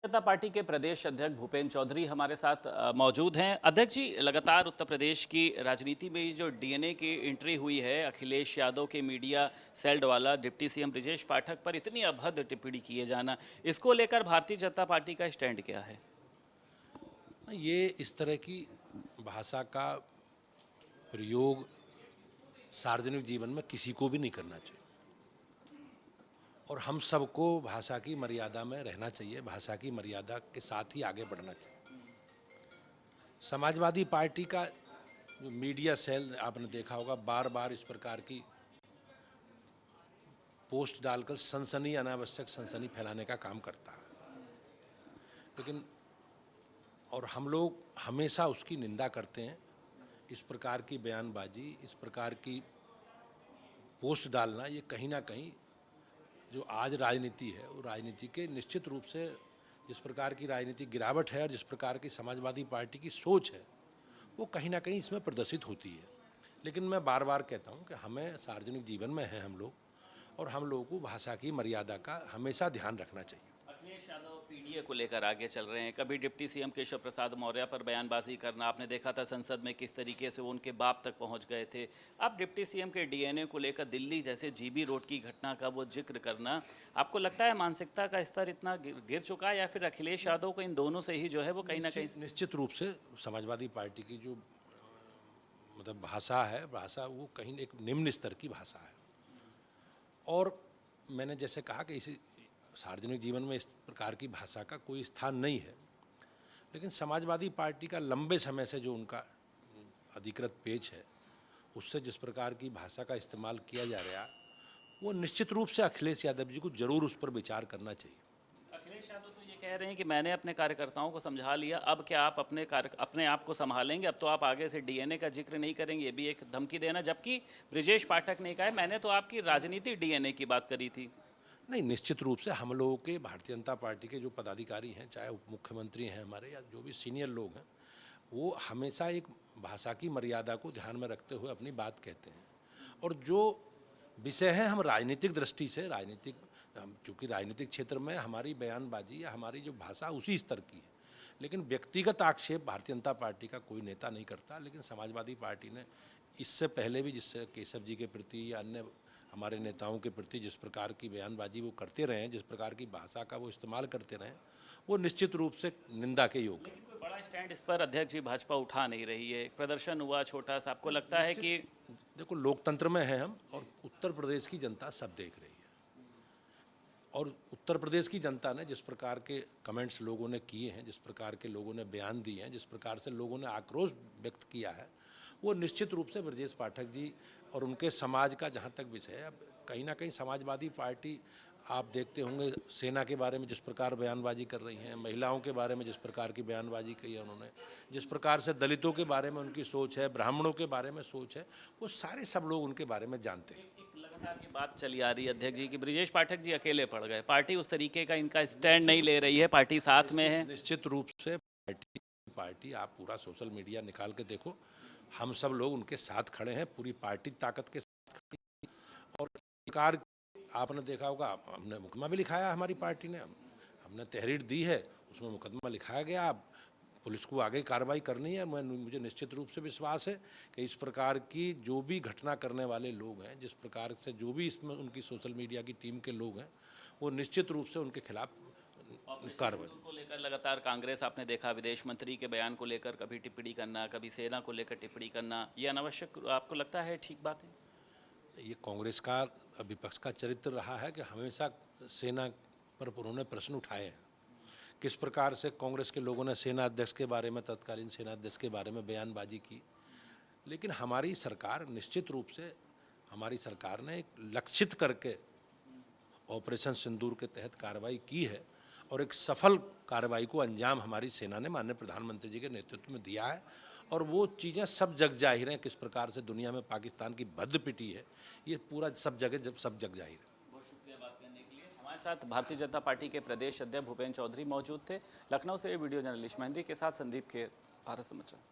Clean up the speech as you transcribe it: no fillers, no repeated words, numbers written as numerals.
जनता party के प्रदेश अध्यक्ष भूपेंद्र चौधरी हमारे साथ मौजूद हैं। अध्यक्ष जी, लगातार उत्तर प्रदेश की राजनीति में जो डीएनए की एंट्री हुई है, अखिलेश यादव के मीडिया सेल वाला डिप्टी सीएम ब्रजेश पाठक पर इतनी अभद्र टिप्पणी किए जाना, इसको लेकर भारतीय जनता पार्टी का स्टैंड क्या है? ये इस तरह की भाषा का प्रयोग सार्वजनिक जीवन में किसी को भी नहीं करना चाहिए और हम सबको भाषा की मर्यादा में रहना चाहिए, भाषा की मर्यादा के साथ ही आगे बढ़ना चाहिए। समाजवादी पार्टी का जो मीडिया सेल आपने देखा होगा, बार बार इस प्रकार की पोस्ट डालकर सनसनी, अनावश्यक सनसनी फैलाने का काम करता है। लेकिन और हम लोग हमेशा उसकी निंदा करते हैं। इस प्रकार की बयानबाजी, इस प्रकार की पोस्ट डालना, ये कहीं ना कहीं जो आज राजनीति है, वो राजनीति के निश्चित रूप से जिस प्रकार की राजनीतिक गिरावट है और जिस प्रकार की समाजवादी पार्टी की सोच है, वो कहीं ना कहीं इसमें प्रदर्शित होती है। लेकिन मैं बार बार कहता हूँ कि हमें सार्वजनिक जीवन में हैं हम लोग, और हम लोगों को भाषा की मर्यादा का हमेशा ध्यान रखना चाहिए। अखिलेश यादव पीडीए को लेकर आगे चल रहे हैं। कभी डिप्टी सीएम केशव प्रसाद मौर्य पर बयानबाजी करना, आपने देखा था संसद में किस तरीके से वो उनके बाप तक पहुंच गए थे। अब डिप्टी सीएम के डीएनए को लेकर दिल्ली जैसे जीबी रोड की घटना का वो जिक्र करना, आपको लगता है मानसिकता का स्तर इतना गिर चुका है, या फिर अखिलेश यादव को इन दोनों से ही जो है वो कहीं ना कहीं? निश्चित रूप से समाजवादी पार्टी की जो मतलब भाषा है, भाषा वो कहीं एक निम्न स्तर की भाषा है। और मैंने जैसे कहा कि इसी सार्वजनिक जीवन में इस प्रकार की भाषा का कोई स्थान नहीं है। लेकिन समाजवादी पार्टी का लंबे समय से जो उनका अधिकृत पेज है, उससे जिस प्रकार की भाषा का इस्तेमाल किया जा रहा है, वो निश्चित रूप से अखिलेश यादव जी को जरूर उस पर विचार करना चाहिए। अखिलेश यादव तो ये कह रहे हैं कि मैंने अपने कार्यकर्ताओं को समझा लिया, अब क्या आप अपने आप को संभालेंगे, अब तो आप आगे से डीएनए का जिक्र नहीं करेंगे, ये भी एक धमकी देना। जबकि ब्रजेश पाठक ने कहा है मैंने तो आपकी राजनीति डीएनए की बात करी थी। नहीं, निश्चित रूप से हम लोगों के भारतीय जनता पार्टी के जो पदाधिकारी हैं, चाहे उप मुख्यमंत्री हैं हमारे या जो भी सीनियर लोग हैं, वो हमेशा एक भाषा की मर्यादा को ध्यान में रखते हुए अपनी बात कहते हैं। और जो विषय है, हम राजनीतिक दृष्टि से चूँकि राजनीतिक क्षेत्र में हमारी बयानबाजी या हमारी जो भाषा उसी स्तर की है, लेकिन व्यक्तिगत आक्षेप भारतीय जनता पार्टी का कोई नेता नहीं करता। लेकिन समाजवादी पार्टी ने इससे पहले भी जिससे केशव जी के प्रति या अन्य हमारे नेताओं के प्रति जिस प्रकार की बयानबाजी वो करते रहे हैं, जिस प्रकार की भाषा का वो इस्तेमाल करते रहे, वो निश्चित रूप से निंदा के योग्य है। बड़ा स्टैंड इस पर अध्यक्ष जी भाजपा उठा नहीं रही है। प्रदर्शन हुआ छोटा सा, आपको लगता है कि? देखो, लोकतंत्र में है हम, और उत्तर प्रदेश की जनता सब देख रही है। और उत्तर प्रदेश की जनता ने जिस प्रकार के कमेंट्स लोगों ने किए हैं, जिस प्रकार के लोगों ने बयान दिए हैं, जिस प्रकार से लोगों ने आक्रोश व्यक्त किया है, वो निश्चित रूप से ब्रजेश पाठक जी और उनके समाज का जहाँ तक विषय है, अब कहीं ना कहीं समाजवादी पार्टी, आप देखते होंगे सेना के बारे में जिस प्रकार बयानबाजी कर रही हैं, महिलाओं के बारे में जिस प्रकार की बयानबाजी की है उन्होंने, जिस प्रकार से दलितों के बारे में उनकी सोच है, ब्राह्मणों के बारे में सोच है, वो सारे सब लोग उनके बारे में जानते हैं। एक लगातार की बात चली आ रही है अध्यक्ष जी कि ब्रजेश पाठक जी अकेले पड़ गए, पार्टी उस तरीके का इनका स्टैंड नहीं ले रही है, पार्टी साथ में है। निश्चित रूप से पार्टी आप पूरा सोशल मीडिया निकाल के देखो, हम सब लोग उनके साथ खड़े हैं, पूरी पार्टी ताकत के साथ खड़ी है। और सरकार, आपने देखा होगा, हमने मुकदमा भी लिखाया, हमारी पार्टी ने, हमने तहरीर दी है, उसमें मुकदमा लिखाया गया। अब पुलिस को आगे कार्रवाई करनी है। मुझे निश्चित रूप से विश्वास है कि इस प्रकार की जो भी घटना करने वाले लोग हैं, जिस प्रकार से जो भी इसमें उनकी सोशल मीडिया की टीम के लोग हैं, वो निश्चित रूप से उनके खिलाफ कार्रवाई को लेकर लगातार कांग्रेस, आपने देखा विदेश मंत्री के बयान को लेकर कभी टिप्पणी करना, कभी सेना को लेकर टिप्पणी करना, ये अनावश्यक आपको लगता है ठीक बात है? ये कांग्रेस का विपक्ष का चरित्र रहा है कि हमेशा सेना पर उन्होंने प्रश्न उठाए हैं। किस प्रकार से कांग्रेस के लोगों ने सेना अध्यक्ष के बारे में, तत्कालीन सेना अध्यक्ष के बारे में बयानबाजी की। लेकिन हमारी सरकार, निश्चित रूप से हमारी सरकार ने एक लक्षित करके ऑपरेशन सिंदूर के तहत कार्रवाई की है, और एक सफल कार्रवाई को अंजाम हमारी सेना ने माननीय प्रधानमंत्री जी के नेतृत्व में दिया है। और वो चीज़ें सब जग जाहिर हैं, किस प्रकार से दुनिया में पाकिस्तान की भद्द पिटी है, ये पूरा सब जग जाहिर है। बहुत शुक्रिया बात करने के लिए। हमारे साथ भारतीय जनता पार्टी के प्रदेश अध्यक्ष भूपेंद्र चौधरी मौजूद थे। लखनऊ से वीडियो जर्नलिस्ट मेहंदी के साथ संदीप खेर, भारत समाचार।